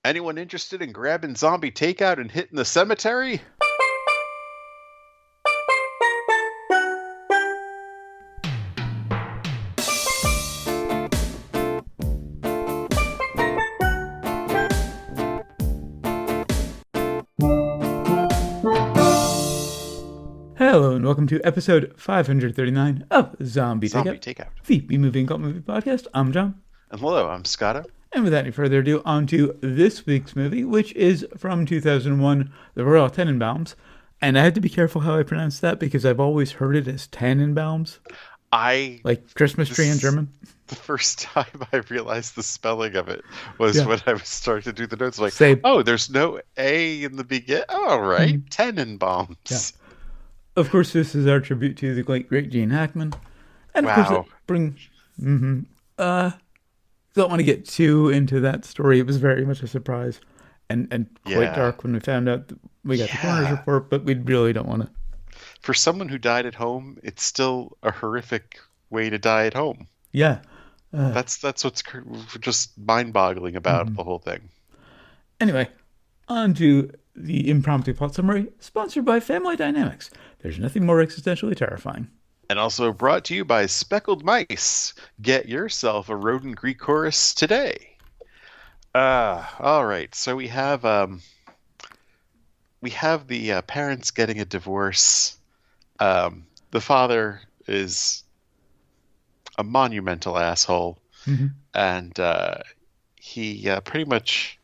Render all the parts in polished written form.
Anyone interested in grabbing zombie takeout and hitting the cemetery? Hello and welcome to episode 539 of Zombie Takeout, the B-Movie and Cult Movie Podcast. I'm John. And hello, I'm Scotto. And without any further ado, on to this week's movie, which is from 2001, The Royal Tenenbaums. And I had to be careful how I pronounce that because I've always heard it as Tannenbaums. Like Christmas tree in German. The first time I realized the spelling of it was when I was starting to do the notes. Like, there's no A in the beginning. All right, Tenenbaums. Yeah. Of course, this is our tribute to the great Gene Hackman. And of course, don't want to get too into that story. It was very much a surprise and quite dark when we found out that we got the coroner's report, but we really don't want to. For someone who died at home, it's still a horrific way to die at home. Yeah. That's what's just mind-boggling about the whole thing. Anyway, on to the impromptu plot summary, sponsored by Family Dynamics. There's nothing more existentially terrifying. And also brought to you by Speckled Mice. Get yourself a rodent Greek chorus today. All right. So we have the parents getting a divorce. The father is a monumental asshole, and he pretty much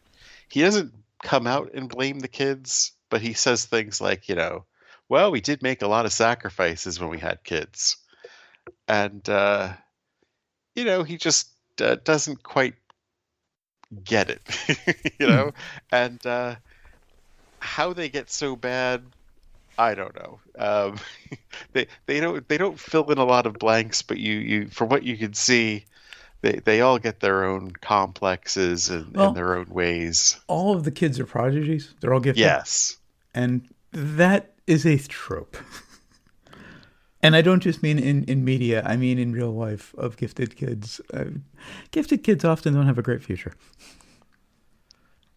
he doesn't come out and blame the kids, but he says things like, well, we did make a lot of sacrifices when we had kids. And, he just doesn't quite get it, And how they get so bad, I don't know. They don't fill in a lot of blanks, but you from what you can see, they all get their own complexes and their own ways. All of the kids are prodigies. They're all gifted. Yes. And that is a trope. And I don't just mean in media. I mean in real life of gifted kids. Gifted kids often don't have a great future.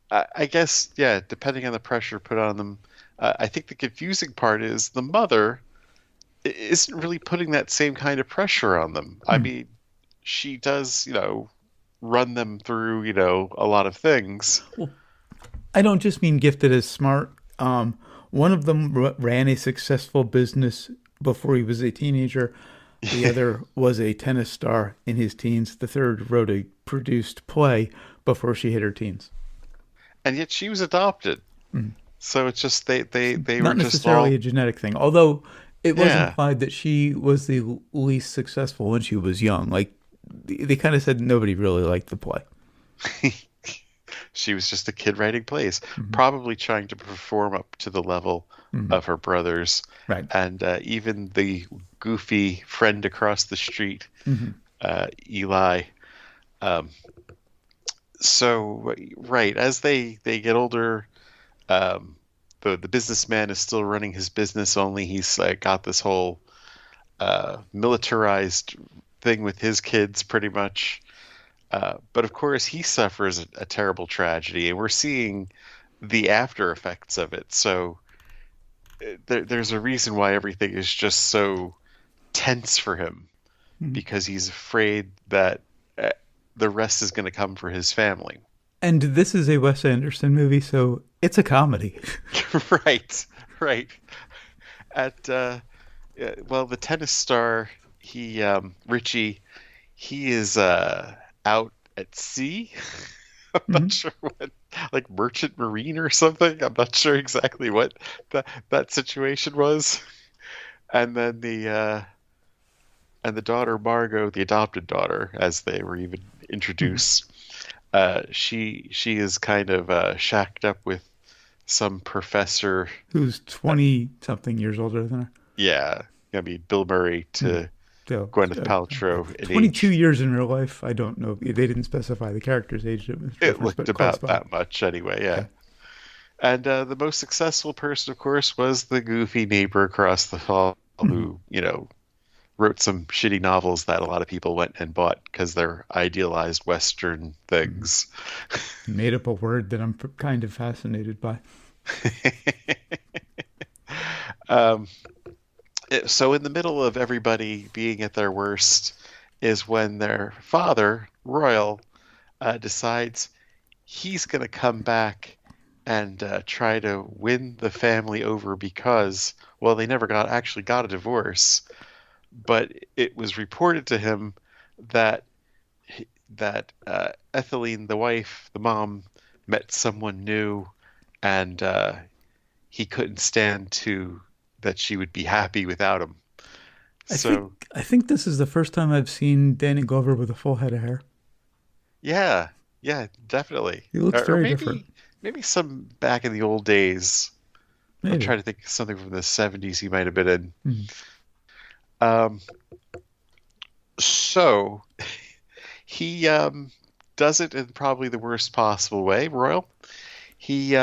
I guess, depending on the pressure put on them. I think the confusing part is the mother isn't really putting that same kind of pressure on them. I mean, she does, run them through, a lot of things. Well, I don't just mean gifted as smart. One of them ran a successful business before he was a teenager. The other was a tennis star in his teens. The third wrote a produced play before she hit her teens. And yet she was adopted. So it's just they were not necessarily a genetic thing. Although it was implied that she was the least successful when she was young. Like they kind of said nobody really liked the play. She was just a kid writing plays, probably trying to perform up to the level of her brothers. Right. And even the goofy friend across the street, Eli. So, as they get older, the businessman is still running his business, only he's got this whole militarized thing with his kids pretty much. But of course, he suffers a terrible tragedy, and we're seeing the after effects of it. So there's a reason why everything is just so tense for him, because he's afraid that the rest is going to come for his family. And this is a Wes Anderson movie, so it's a comedy. Right. The tennis star, Richie, he is out at sea. I'm not sure what, like merchant marine or something. I'm not sure exactly what that situation was. And then the daughter Margot, the adopted daughter, as they were even introduced, she is kind of shacked up with some professor who's 20-something years older than her. Yeah, I mean Bill Murray to Gwyneth Paltrow. 22 years in real life. I don't know. They didn't specify the character's age. It looked about that much anyway, yeah. And the most successful person, of course, was the goofy neighbor across the hall who, wrote some shitty novels that a lot of people went and bought because they're idealized Western things. Made up a word that I'm kind of fascinated by. um, so in the middle of everybody being at their worst is when their father, Royal, decides he's going to come back and try to win the family over because, well, they never actually got a divorce, but it was reported to him that Etheline, the wife, the mom, met someone new, and he couldn't stand to that she would be happy without him. I think So I think this is the first time I've seen Danny Glover with a full head of hair. yeah, yeah, definitely. He looks Or very different. maybe some back in the old days. I'm Maybe. trying to think of something from the 70s he might have been in. Mm. Um, so he does it in probably the worst possible way, Royal. He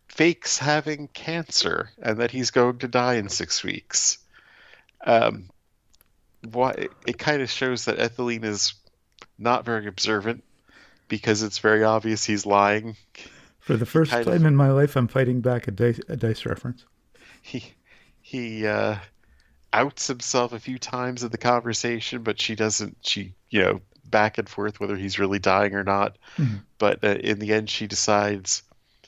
fakes having cancer and that he's going to die in 6 weeks. Um, why it kind of shows that Etheline is not very observant because it's very obvious he's lying. For the He first kind of time in my life, I'm fighting back a dice reference. he he outs himself a few times in the conversation, but she doesn't. She back and forth whether he's really dying or not. Mm. But in the end, she decides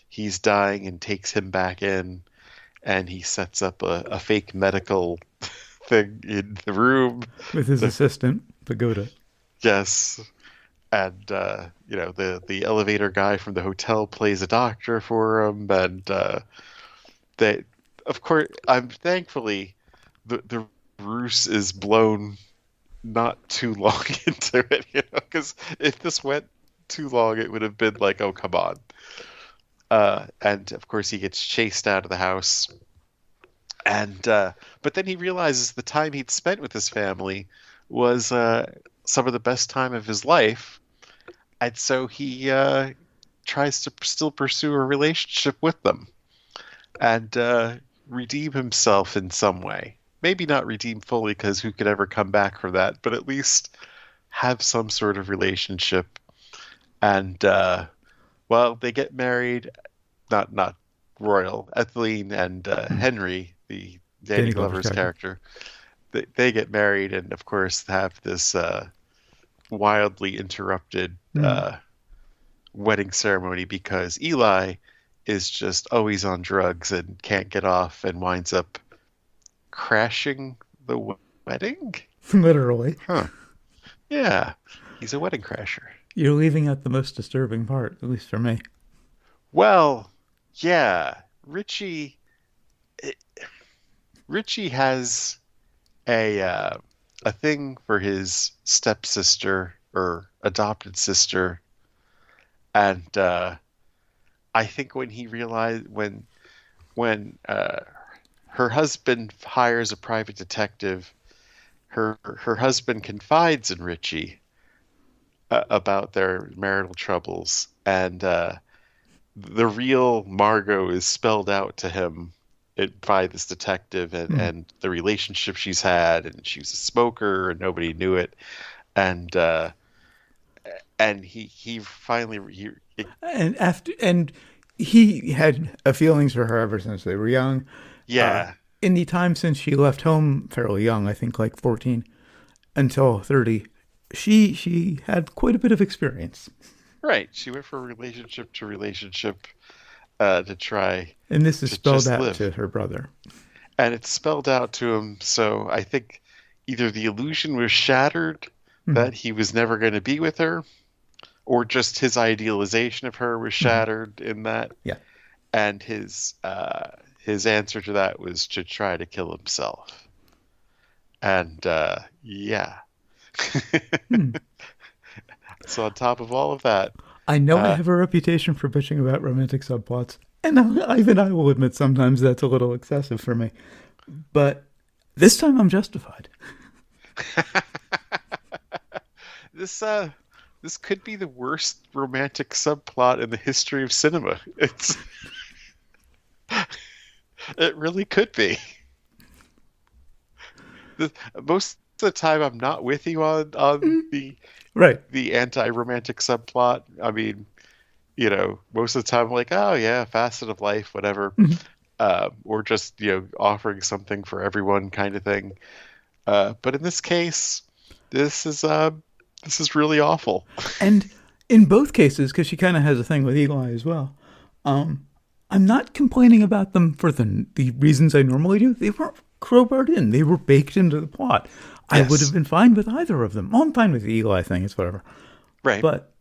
he's dying and takes him back in, and he sets up a fake medical thing in the room. With his The, assistant, Pagoda. yes, and the elevator guy from the hotel plays a doctor for him, and they, of course, I'm thankfully the ruse is blown not too long into it, because if this went too long, it would have been like, oh, come on. And of course, he gets chased out of the house, and but then he realizes the time he'd spent with his family was some of the best time of his life, and so he tries to still pursue a relationship with them and redeem himself in some way. Maybe not redeem fully, because who could ever come back from that? But at least have some sort of relationship. And well, they get married. Not Royal, Etheline and Mm. Henry, the Danny Danny Glover's Glover's character. character. They get married, and of course have this wildly interrupted Mm. wedding ceremony because Eli is just always on drugs and can't get off and winds up crashing the wedding? Literally. Huh. Yeah. He's a wedding crasher. You're leaving out the most disturbing part, at least for me. Well, yeah. Richie has a thing for his stepsister or adopted sister, and I think when he realized when her husband hires a private detective, her husband confides in Richie about their marital troubles, and the real Margot is spelled out to him by this detective, Mm. and the relationship she's had, and she was a smoker and nobody knew it, and he finally And he had feelings for her ever since they were young. Uh, yeah, in the time since she left home fairly young, I think like 14 until 30, she had quite a bit of experience. right, she went from relationship to relationship to try And this is to spelled just out live. to her brother. And it's spelled out to him. So I think either the illusion was shattered Mm. that he was never going to be with her, or just his idealization of her was Mm. shattered in that. Yeah. And his answer to that was to try to kill himself. And yeah. Mm. So on top of all of that, I know I uh, have a reputation for bitching about romantic subplots, and even I will admit sometimes that's a little excessive for me. But this time I'm justified. this this could be the worst romantic subplot in the history of cinema. It really could be. the, most of the time I'm not with you on Right. the anti-romantic subplot. I mean, most of the time I'm like, oh yeah, facet of life, whatever. Or just, offering something for everyone kind of thing. But in this case, this is uh this is really awful. And in both cases, because she kind of has a thing with Eagle Eye as well, um, I'm not complaining about them for the reasons I normally do. They weren't crowbarred in; they were baked into the plot. I would have Yes. been fine with either of them. Well, I'm fine with the Eagle Eye thing; it's whatever. Right. But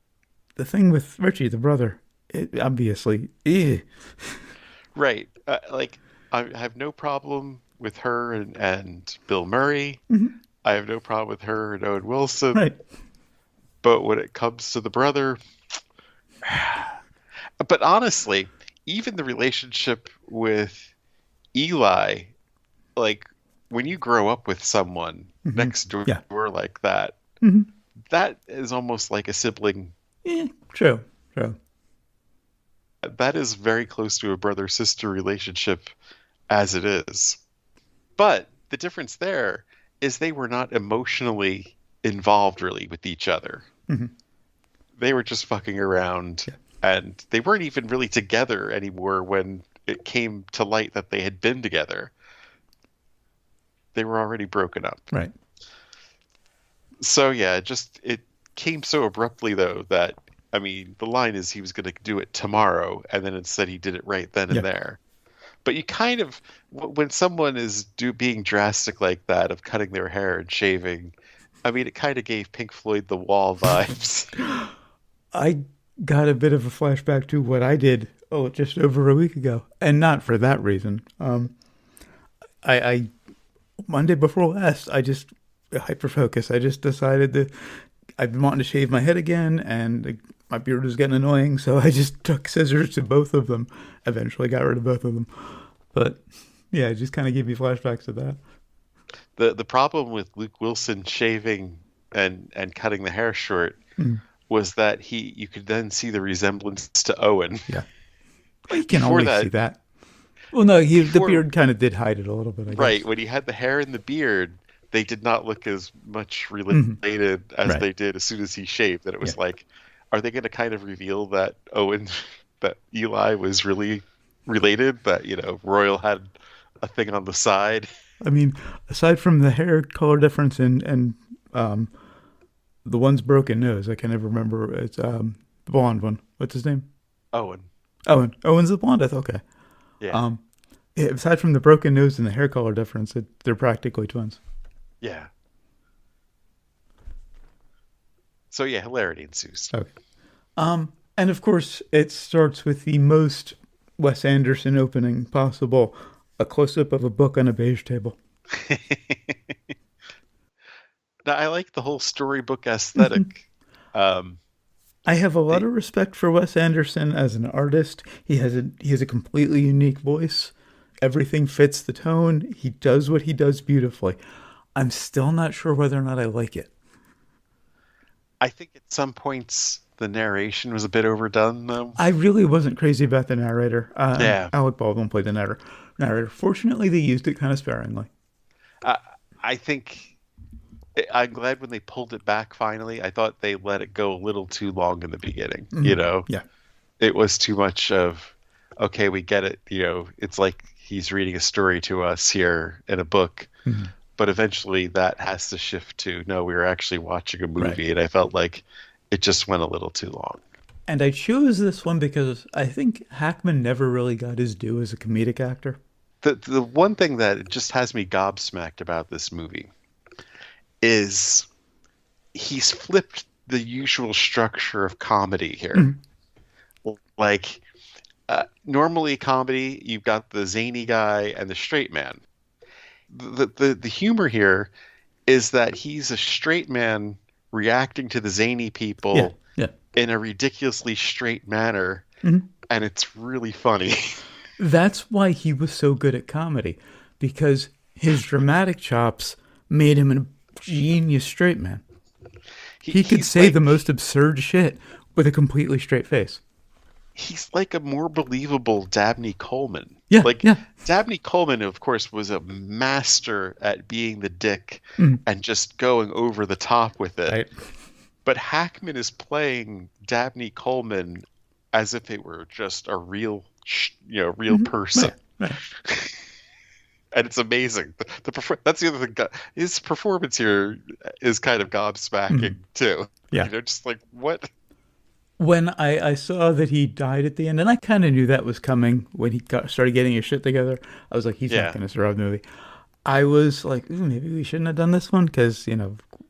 the thing with Richie, the brother, it obviously, Right. Like I have no problem with her and Bill Murray. I have no problem with her and Owen Wilson. right. But when it comes to the brother, but honestly, even the relationship with Eli, like when you grow up with someone next door Yeah. like that, that is almost like a sibling. Yeah. True. True. That is very close to a brother-sister relationship as it is. But the difference there is they were not emotionally involved really with each other. They were just fucking around, and they weren't even really together anymore when it came to light that they had been together. They were already broken up. Right. So yeah, it came so abruptly though that I mean, the line is he was going to do it tomorrow, and then instead he did it right then and Yeah. there. But you kind of, when someone is being drastic like that, of cutting their hair and shaving, I mean, it kind of gave Pink Floyd The Wall vibes. I got a bit of a flashback to what I did, just over a week ago, and not for that reason. I Monday before last, I just hyper focus. I just decided that I've been wanting to shave my head again, and my beard was getting annoying, so I just took scissors to both of them. Eventually, got rid of both of them. But yeah, it just kind of gave me flashbacks to that. The problem with Luke Wilson shaving and cutting the hair short was that you could then see the resemblance to Owen. Yeah, well, you can Before always see that, that. Well, no, the before beard kind of did hide it a little bit, I right, guess. when he had the hair and the beard, they did not look as much related as Right. they did as soon as he shaved. And it Yeah. was like, are they going to kind of reveal that Owen, that Eli was really related? That, Royal had a thing on the side? I mean, aside from the hair color difference and the one's broken nose, I can never remember. It's the blonde one. What's his name? Owen. Owen. Owen's the blonde. Okay. Yeah. Yeah, aside from the broken nose and the hair color difference, they're practically twins. Yeah. So yeah, hilarity ensues. Okay. And of course, it starts with the most Wes Anderson opening possible, a close up of a book on a beige table. Now, I like the whole storybook aesthetic. Um, I have a lot the of respect for Wes Anderson as an artist. He has a completely unique voice. Everything fits the tone. He does what he does beautifully. I'm still not sure whether or not I like it. I think at some points the narration was a bit overdone, though. I really wasn't crazy about the narrator. Yeah. Alec Baldwin played the narrator. Fortunately, they used it kind of sparingly. I, I think I'm glad when they pulled it back finally. I thought they let it go a little too long in the beginning. Yeah. It was too much of, okay, we get it. It's like he's reading a story to us here in a book. But eventually that has to shift to, no, we were actually watching a movie. Right. And I felt like it just went a little too long. And I chose this one because I think Hackman never really got his due as a comedic actor. The one thing that just has me gobsmacked about this movie is he's flipped the usual structure of comedy here. Like, normally comedy, you've got the zany guy and the straight man. The humor here is that he's a straight man reacting to the zany people Yeah. Yeah. in a ridiculously straight manner, and it's really funny. That's why he was so good at comedy, because his dramatic chops made him a genius straight man. He could He's say like, the most absurd shit with a completely straight face. he's like a more believable Dabney Coleman. Yeah, Like yeah. Dabney Coleman, of course, was a master at being the dick Mm, and just going over the top with it. right. But Hackman is playing Dabney Coleman as if it were just a real, real person. Right, right. And it's amazing. That's the other thing. His performance here is kind of Mm, gobsmacking too. yeah. Just like what? When I saw that he died at the end, and I kind of knew that was coming when started getting his shit together, I was like, he's not Yeah, going to survive the movie. I was like, "Ooh, maybe we shouldn't have done this one because,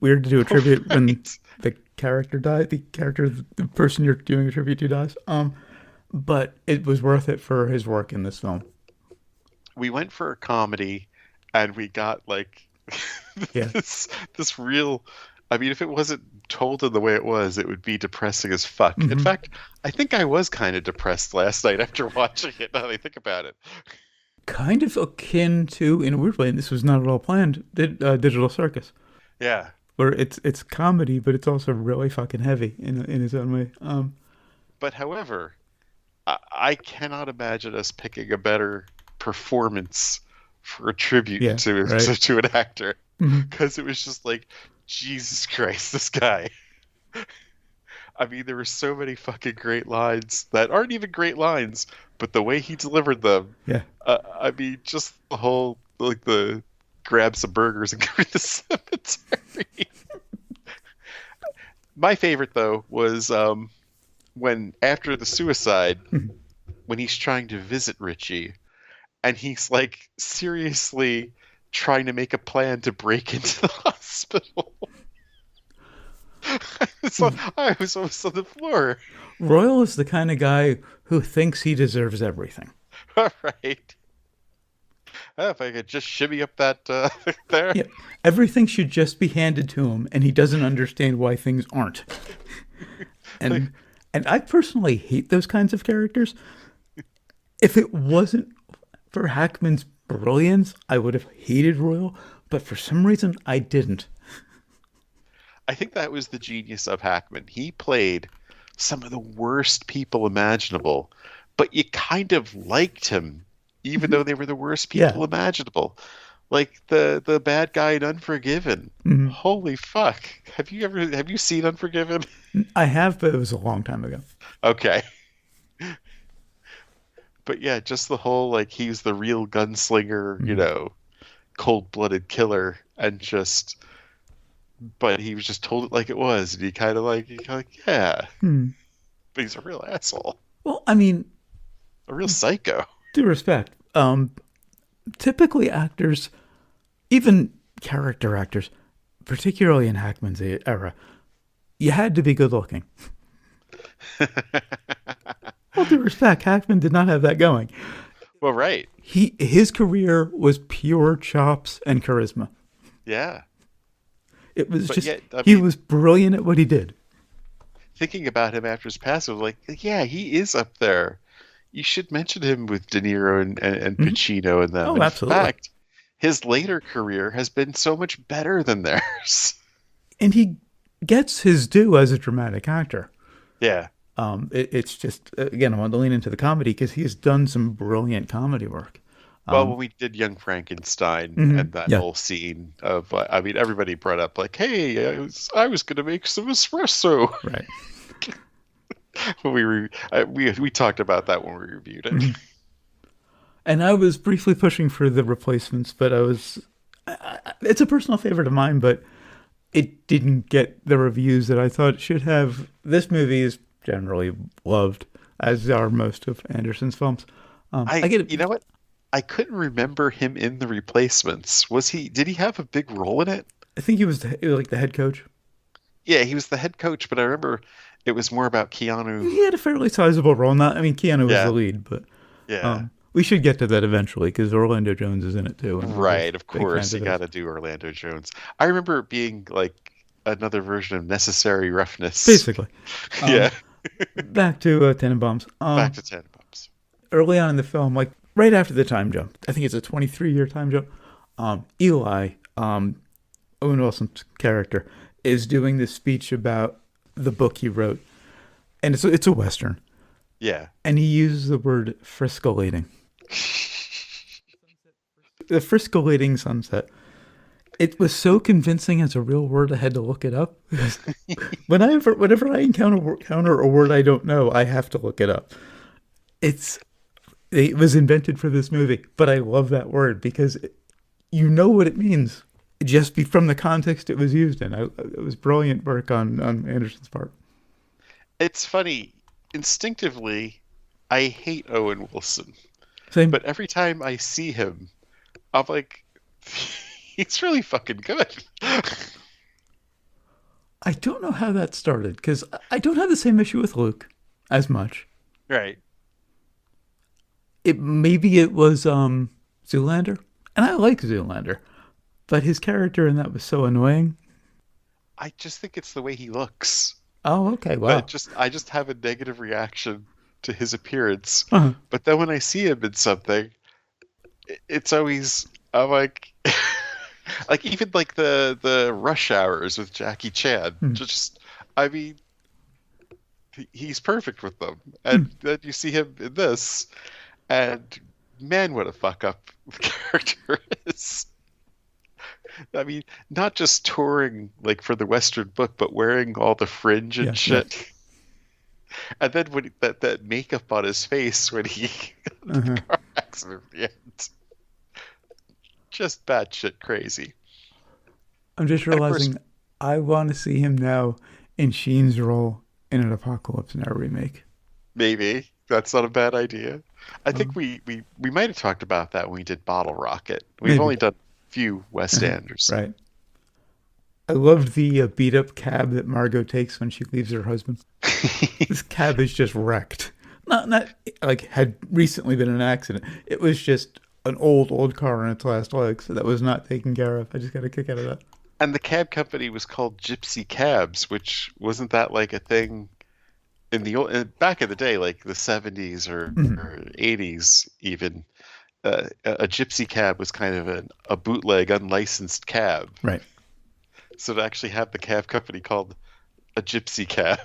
weird to do a tribute when right. the character died, the person you're doing a tribute to dies. But it was worth it for his work in this film. We went for a comedy, and we got like Yeah. this real. I mean, if it wasn't told in the way it was, it would be depressing as fuck. In Hmm. fact, I think I was kind of depressed last night after watching it. Now that I think about it. Kind of akin to, in a weird way, and this was not at all planned, Digital Circus, Yeah. where it's comedy, but it's also really fucking heavy in its own way. But however, I cannot imagine us picking a better performance for a tribute Yeah, to right. to an actor Hmm. because it was just like Jesus Christ, this guy. I mean, there were so many fucking great lines that aren't even great lines, but the way he delivered them, Yeah. I mean, just the whole like the grab some burgers and go to the cemetery. My favorite though was when after the suicide, when he's trying to visit Richie, and he's like seriously trying to make a plan to break into the hospital. So I was almost on the floor. Royal is the kind of guy who thinks he deserves everything. All right. If I could just shimmy up that there. Yeah, everything should just be handed to him, and he doesn't understand why things aren't. And and I personally hate those kinds of characters. If it wasn't for Hackman's brilliance, I would have hated Royal, but for some reason I didn't. I think that was the genius of Hackman. He played some of the worst people imaginable, but you kind of liked him, even though they were the worst Yeah. people imaginable. Like the bad guy in Unforgiven. Mhm. Holy fuck! Have you seen Unforgiven? I have, but it was a long time ago. Okay, but yeah, just the whole like he's the real gunslinger, Mhm. cold-blooded killer, and just but he was just told it like it was, and yeah, Hmm. but he's a real asshole, Well, I mean, a real psycho. due respect, typically actors, even character actors, particularly in Hackman's era, you had to be good looking. All due respect, Hackman did not have that going. Well, right. His career was pure chops and charisma. Yeah. It was But just yet, I he mean, was brilliant at what he did. thinking about him after his passing, like, yeah, he is up there. You should mention him with De Niro and Mhm. Pacino and them. Oh, In absolutely. fact, his later career has been so much better than theirs. And he gets his due as a dramatic actor. Yeah. It's just again, I want to lean into the comedy because he has done some brilliant comedy work. Well, Um, when we did Young Frankenstein mhm. and that Yeah, whole scene of, I mean, everybody brought up like, "Hey, I was going to make some espresso." right. When we talked about that when we reviewed it. Mhm. And I was briefly pushing for the replacements, but it's a personal favorite of mine, but it didn't get the reviews that I thought it should have. This movie is generally loved, as are most of Anderson's films. I get You it. know what? I couldn't remember him in The Replacements. Did he have a big role in it? I think he was like the head coach. Yeah, he was the head coach, but I remember it was more about Keanu. He had a fairly sizable role. Not, I mean, Keanu was the Yeah, lead, but yeah. we should get to that eventually because Orlando Jones is in it too, and we're both Right, of big course. fans You of got his. to do Orlando Jones. I remember it being like another version of Necessary Roughness. Basically, Yeah, um, back to Tenenbaums. back to Tenenbaums. Early on in the film, like right after the time jump, I think it's a 23-year time jump. Eli, Owen Wilson's character, is doing this speech about the book he wrote, and it's a western. Yeah. and he uses the word friscolating. The friscolating sunset. It was so convincing as a real word, I had to look it up. Whenever I encounter a word I don't know, I have to look it up. It's it was invented for this movie, but I love that word because you know what it means just from the context it was used in. It was brilliant work on Anderson's part. It's funny. Instinctively, I hate Owen Wilson, Same. but every time I see him, I'm like, he's really fucking good. I don't know how that started because I don't have the same issue with Luke as much. Right. Maybe it was Zoolander, and I like Zoolander, but his character in that was so annoying. I just think it's the way he looks. Oh, okay, That wow. just I just have a negative reaction to his appearance. Uh-huh. But then when I see him in something, it's always I'm like like even like the Rush Hours with Jackie Chan. Hmm. Just I mean he's perfect with them. Hmm. And then you see him in this and man what a fuck up the character is. I mean, not just touring like for the Western book, but wearing all the fringe and Yeah, yeah. shit. And then when that makeup on his face when he got the Uh-huh. car accident at the end, just batshit crazy. I'm just And of course, realizing I want to see him now in Sheen's role in an Apocalypse Now remake. maybe that's not a bad idea. I Uh, think we might have talked about that when we did Bottle Rocket. We've maybe. only done a few Wes Uh-huh. Anderson. Right. I loved the beat up cab that Margot takes when she leaves her husband. This cab is just wrecked. Not like had recently been in an accident. It was just an old car on its last legs that was not taken care of. I just got a kick out of that. And the cab company was called Gypsy Cabs, which wasn't that like a thing in the old back in the day, like the 70s Mhm. or 80s even. A gypsy cab was kind of a bootleg, unlicensed cab. Right. So to actually have the cab company called a gypsy cab.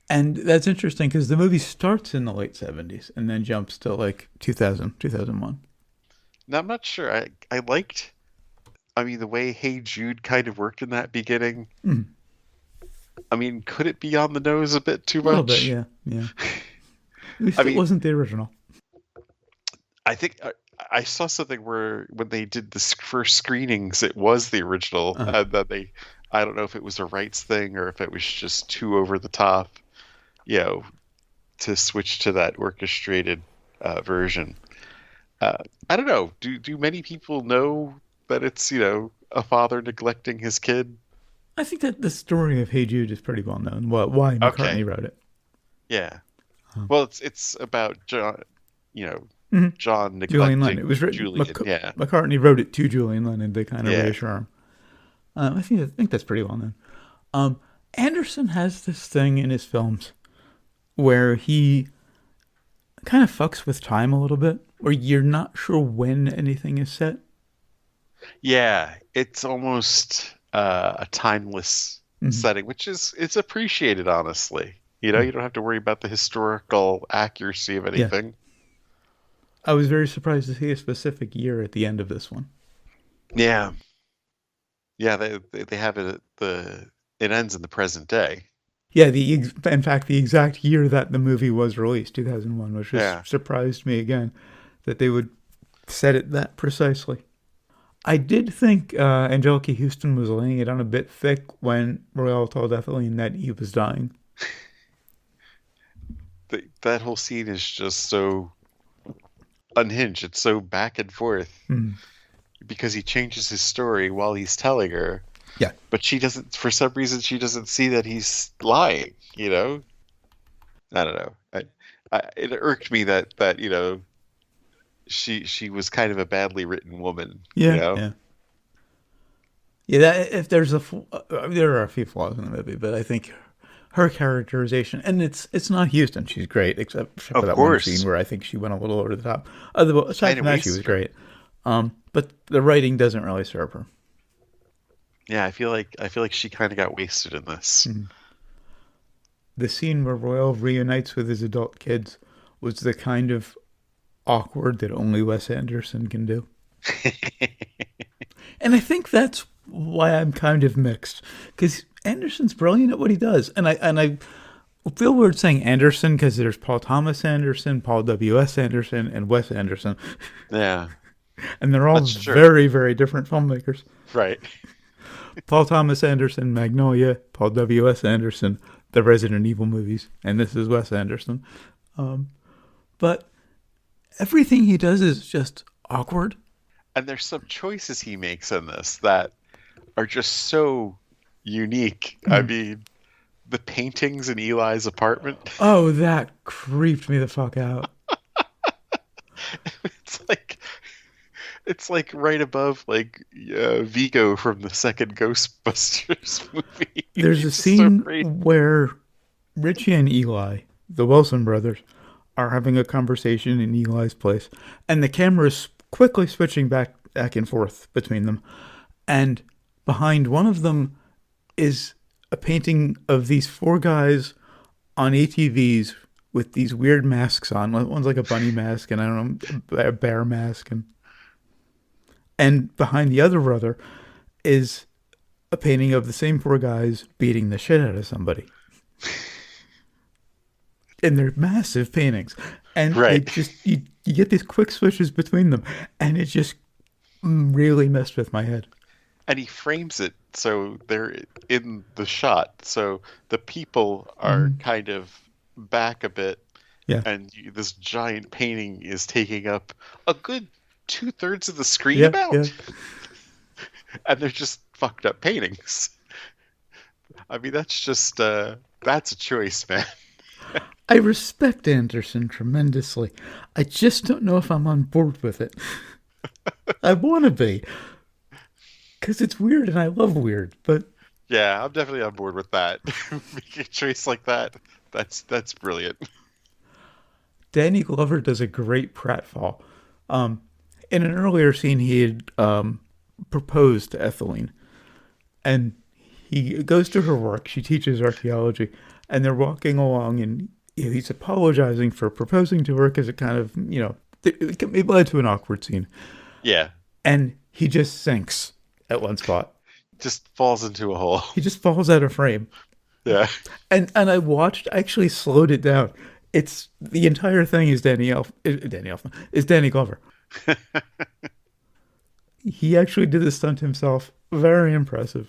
And that's interesting because the movie starts in the late 70s and then jumps to like 2000, 2001. Now I'm not sure. I liked. I mean, the way Hey Jude kind of worked in that beginning. Mm, I mean, could it be on the nose a bit too a little bit, much? yeah, yeah. At least I it mean, wasn't the original. I think I saw something where when they did the first screenings, it was the original, Uh, and that they, I don't know if it was a rights thing or if it was just too over the top, you know, to switch to that orchestrated version. Uh, I don't know. Do many people know that it's a father neglecting his kid? I think that the story of Hey Jude is pretty well known. Why Okay, McCartney wrote it. yeah. Um, Well, it's about John, you know, mhm. John Julian Lennon. It neglecting was written. Julian. Yeah, McCartney wrote it to Julian Lennon to kind of yeah. reassure him. I think that's pretty well known. Um, Anderson has this thing in his films where he kind of fucks with time a little bit, where you're not sure when anything is set. Yeah, it's almost a timeless Mm-hmm. setting, which is it's appreciated, honestly. Mm. You don't have to worry about the historical accuracy of Yeah, anything. I was very surprised to see a specific year at the end of this one. Yeah, yeah, they have it at the it ends in the present day. Yeah, in fact the exact year that the movie was released, 2001, which just Yeah. surprised me again that they would set it that precisely. I did think Angelica Houston was laying it on a bit thick when Royal told Ethelene that he was dying. That whole scene is just so unhinged. It's so back and forth Mm. because he changes his story while he's telling her, Yeah, but she doesn't, for some reason, she doesn't see that he's lying, you know? I don't know. It irked me that she was kind of a badly written woman, you yeah, know? yeah. Yeah, that, if there's there are a few flaws in the movie, but I think her characterization, and it's not Houston, she's great, except for Of that one scene course, where I think she went a little over the top. Aside kind from of that, she was wasted her. great. But the writing doesn't really serve her. Yeah, I feel like she kind of got wasted in this. Mhm. the scene where Royal reunites with his adult kids was the kind of awkward that only Wes Anderson can do. And I think that's why I'm kind of mixed, because Anderson's brilliant at what he does, and I feel weird saying Anderson because there's Paul Thomas Anderson, Paul W.S. Anderson, and Wes Anderson, Yeah, and they're all that's true. very, very different filmmakers. Right. Paul Thomas Anderson, Magnolia; Paul W.S. Anderson, the Resident Evil movies, and this is Wes Anderson. But everything he does is just awkward. And there's some choices he makes in this that are just so unique. I Mm. mean, the paintings in Eli's apartment. Oh, that creeped me the fuck out. It's like it's like right above like Vigo from the second Ghostbusters movie. There's a It's just so scene great. where Richie and Eli, the Wilson brothers, are having a conversation in Eli's place, and the camera is quickly switching back and forth between them. And behind one of them is a painting of these four guys on ATVs with these weird masks on. One's like a bunny mask, and I don't know, a bear mask, and behind the other brother is a painting of the same four guys beating the shit out of somebody. And they're massive paintings, and they Right. just you get these quick switches between them, and it just really messed with my head. And he frames it so they're in the shot. So the people are Mm, kind of back a bit, yeah, and this giant painting is taking up a good two-thirds of the screen yeah, yeah. about. And they're just fucked up paintings. I mean, that's just that's a choice, man. I respect Anderson tremendously. I just don't know if I'm on board with it. I want to be, because it's weird and I love weird, but Yeah, I'm definitely on board with that. Making a choice like that, that's brilliant. Danny Glover does a great pratfall. Um, in an earlier scene, he had proposed to Ethylene, and he goes to her work. She teaches archaeology, and they're walking along, and he's apologizing for proposing to her because it kind of, it led to an awkward scene. Yeah, And he just sinks at one spot. just falls into a hole. He just falls out of frame. Yeah. And I actually slowed it down. It's the entire thing is Danny Elfman is Danny Glover. He actually did the stunt himself. Very impressive.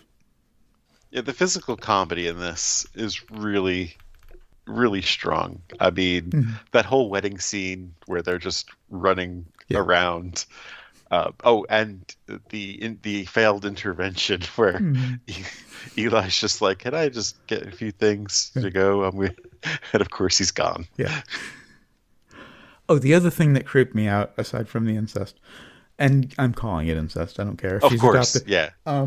Yeah, the physical comedy in this is really, really strong. I mean, Mhm. that whole wedding scene where they're just running Yeah. around. Oh, and the failed intervention where Mhm. Eli's just like, "Can I just get a few things Yeah. to go?" And of course he's gone. Yeah. Oh, the other thing that creeped me out, aside from the incest, and I'm calling it incest. I don't care if Of she's course, adopted. yeah.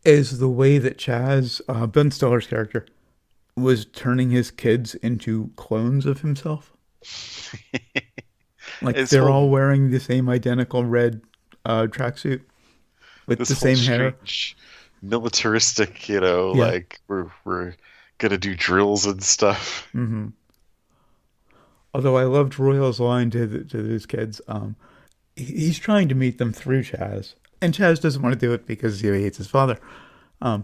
Is the way that Chaz, Ben Stiller's character, was turning his kids into clones of himself. Like His they're whole all wearing the same identical red tracksuit with this the whole same hair. strange militaristic, Yeah. like we're gonna do drills and stuff. Hmm. Although I loved Royal's line to his kids, he's trying to meet them through Chaz, and Chaz doesn't want to do it because he hates his father.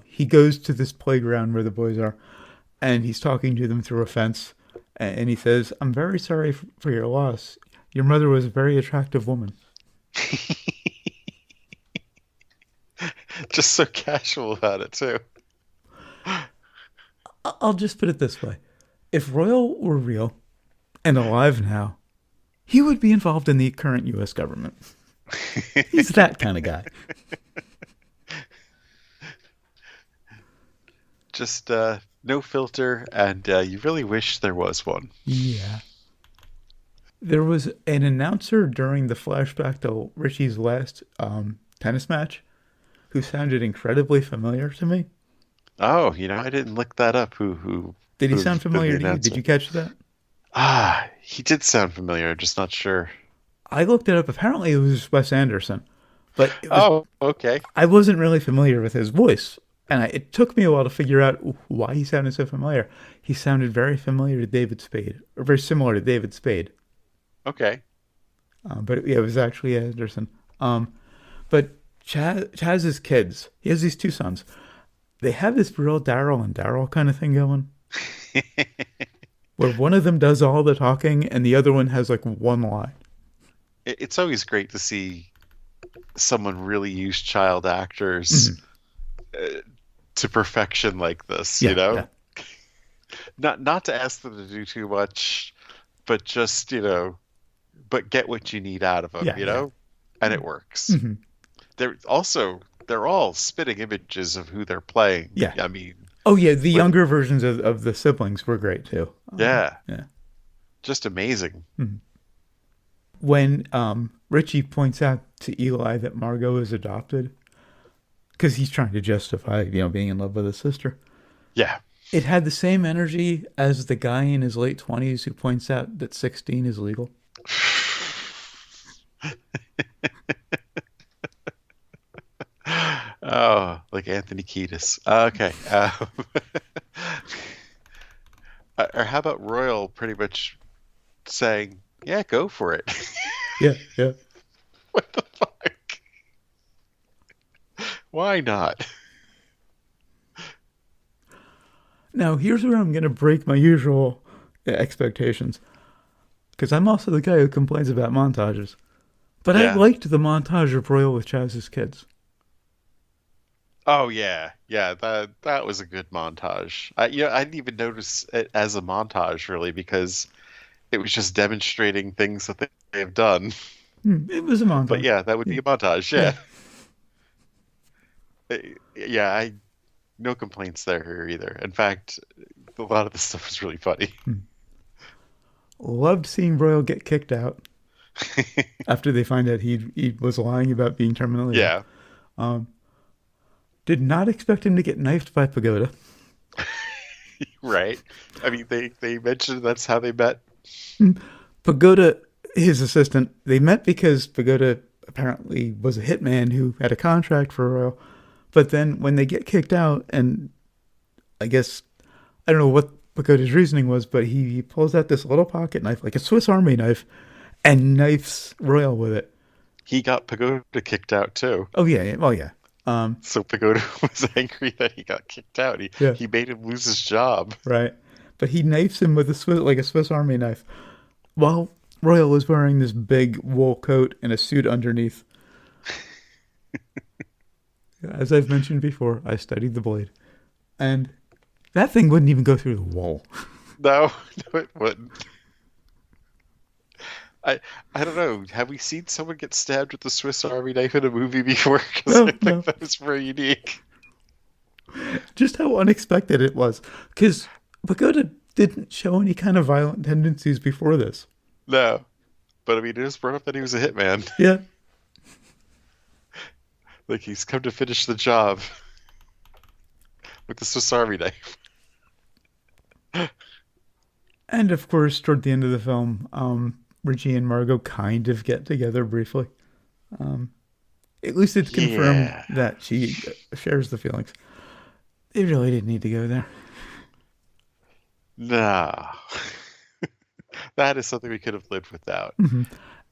He goes to this playground where the boys are, and he's talking to them through a fence, and he says, "I'm very sorry for your loss. Your mother was a very attractive woman." Just so casual about it too. I'll just put it this way: if Royal were real and alive now, he would be involved in the current U.S. government. He's that kind of guy. Just no filter, and you really wish there was one. Yeah. There was an announcer during the flashback to Richie's last tennis match who sounded incredibly familiar to me. Oh, I didn't look that up. Who Did he who've sound been the familiar to you? Did announcer? you catch that? Ah, he did sound familiar. I'm just not sure. I looked it up. Apparently, it was Wes Anderson, but Oh, okay. I wasn't really familiar with his voice. And it took me a while to figure out why he sounded so familiar. He sounded very familiar to David Spade, or very similar to David Spade. Okay. But yeah, it was actually Anderson. But Chaz's kids, he has these two sons. They have this real Daryl and Daryl kind of thing going, where one of them does all the talking and the other one has like one line. It's always great to see someone really use child actors Mm-hmm. to perfection like this, Yeah, yeah, Not to ask them to do too much, but just, but get what you need out of them, yeah, yeah. and it works. Mm-hmm. They're all spitting images of who they're playing. Yeah. I mean, Oh yeah, the with younger versions of the siblings were great too. yeah, Yeah. just amazing. Mhm. When Richie points out to Eli that Margot is adopted, because he's trying to justify, being in love with his sister. Yeah. It had the same energy as the guy in his late 20s who points out that 16 is legal. Oh, like Anthony Kiedis. Okay. Or how about Royal pretty much saying, "Yeah, go for it." Yeah, yeah. What the fuck? Why not? Now, here's where I'm going to break my usual expectations. Because I'm also the guy who complains about montages. But I Yeah. liked the montage of Royal with Chaz's kids. Oh yeah, yeah. That was a good montage. I didn't even notice it as a montage really because it was just demonstrating things that they have done. It was a But montage. yeah, that would Yeah, be a montage. yeah. Yeah. Yeah. I no complaints there either. In fact, a lot of the stuff was really funny. Loved seeing Royal get kicked out after they find out he was lying about being terminally ill. Yeah. Did not expect him to get knifed by Pagoda. Right. I mean, they mentioned that's how they met. Pagoda, his assistant, they met because Pagoda apparently was a hitman who had a contract for Royal. But then when they get kicked out, and I guess, I don't know what Pagoda's reasoning was, but he pulls out this little pocket knife, like a Swiss Army knife, and knifes Royal with it. He got Pagoda kicked out too. Oh, yeah, yeah. Well, yeah. So Pagoda was angry that he got kicked out. He Yeah, he made him lose his job. right. But he knifes him with like a Swiss Army knife. While Royal was wearing this big wool coat and a suit underneath. As I've mentioned before, I studied the blade. And that thing wouldn't even go through the wall. No, no, it wouldn't. I don't know. Have we seen someone get stabbed with the Swiss Army knife in a movie before? Because No, I think no. that was very unique. Just how unexpected it was. Because Pagoda didn't show any kind of violent tendencies before this. No, but I mean, it was brought up that he was a hitman. Yeah. Like he's come to finish the job with the Swiss Army knife. And of course, toward the end of the film, Richie and Margot kind of get together briefly. At least it's confirmed Yeah. that she shares the feelings. They really didn't need to go there. Nah. That is something we could have lived without.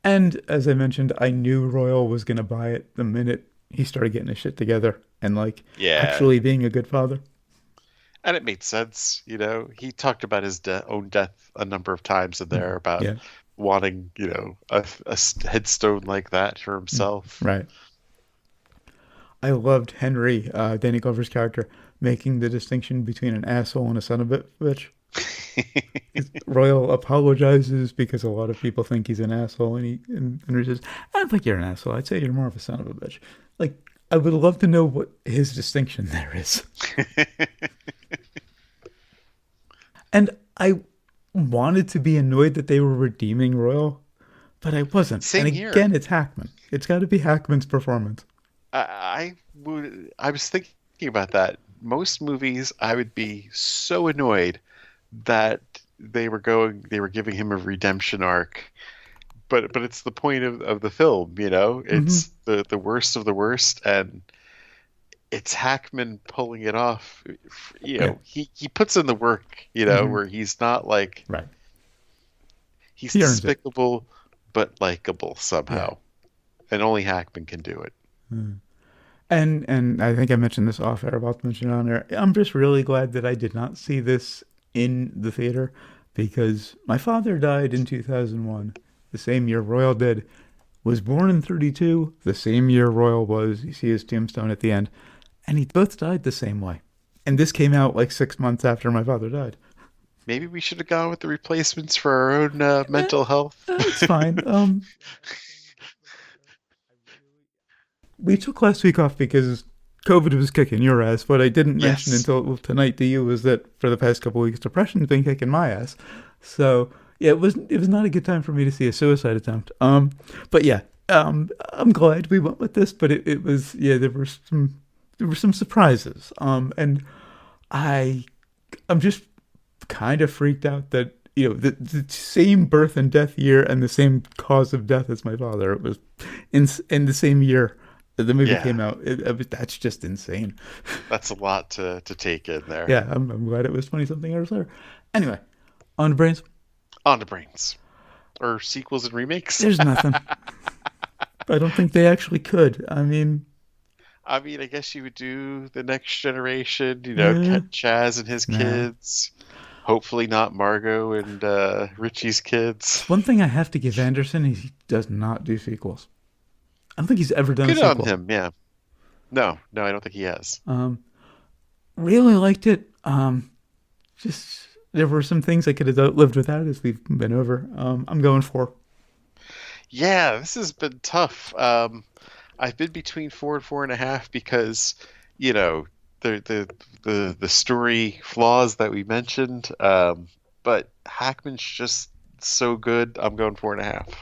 And as I mentioned, I knew Royal was going to buy it the minute he started getting his shit together and like Yeah. actually being a good father. And it made sense, He talked about his own death a number of times in there about Yeah, wanting, headstone like that for himself. right. I loved Henry, Danny Glover's character, making the distinction between an asshole and a son of a bitch. Royal apologizes because a lot of people think he's an asshole, and Henry says, "I don't think you're an asshole. I'd say you're more of a son of a bitch." Like, I would love to know what his distinction there is. And I wanted to be annoyed that they were redeeming Royal, but I wasn't. And Same here. again, it's Hackman. It's got to be Hackman's performance. I was thinking about that. Most movies, I would be so annoyed that they were giving him a redemption arc. But it's the point of the film, Hmm. It's the worst of the worst, and it's Hackman pulling it off. Yeah. He puts in the work, Hmm. where he's not like Right. he's He earns it. despicable but likable Yeah. somehow, and only Hackman can do it. Mm. And I think I mentioned this off air. About to mention it on air. I'm just really glad that I did not see this in the theater because my father died in 2001, the same year Royal did. Was born in 32, the same year Royal was. You see his tombstone at the end, and he both died the same way. And this came out like 6 months after my father died. Maybe we should have gone with the replacements for our own mental health. It's fine. We took last week off because COVID was kicking your ass. What I didn't mention Yes. until tonight to you was that for the past couple of weeks, depression's been kicking my ass. So yeah, it was not a good time for me to see a suicide attempt. But yeah, I'm glad we went with this. But it was yeah, there were some surprises. And I I'm just kind of freaked out that the same birth and death year and the same cause of death as my father. It was in the same year that the movie Yeah, came out. That's just insane. that's a lot to take in there. Yeah, I'm glad it was 20 something years later. Anyway, on the brains, On to brains. Or sequels and remakes. there's nothing. I don't think they actually could. I mean, I mean, I guess you would do the next generation, eh, Chaz and his nah. kids. Hopefully not Margot and Richie's kids. One thing I have to give Anderson is he does not do sequels. I don't think he's ever done a Good on sequel. him, yeah. No, no, I don't think he has. Um, really liked it. Just there were some things I could have lived without, as we've been over. I'm going for. Yeah, this has been tough. I've been between 4 and 4.5 because, you know, the story flaws that we mentioned. But Hackman's just so good. I'm going 4.5.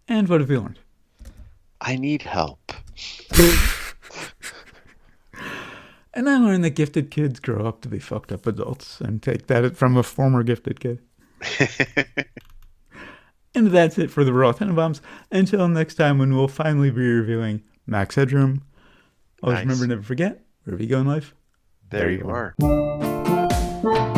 And what have we learned? I need help. And I learned that gifted kids grow up to be fucked up adults, and take that from a former gifted kid. And that's it for the Royal Tenenbaums. Until next time, when we'll finally be reviewing Max Headroom. Always remember, Nice. never forget, wherever you go in life, There there you you are. are.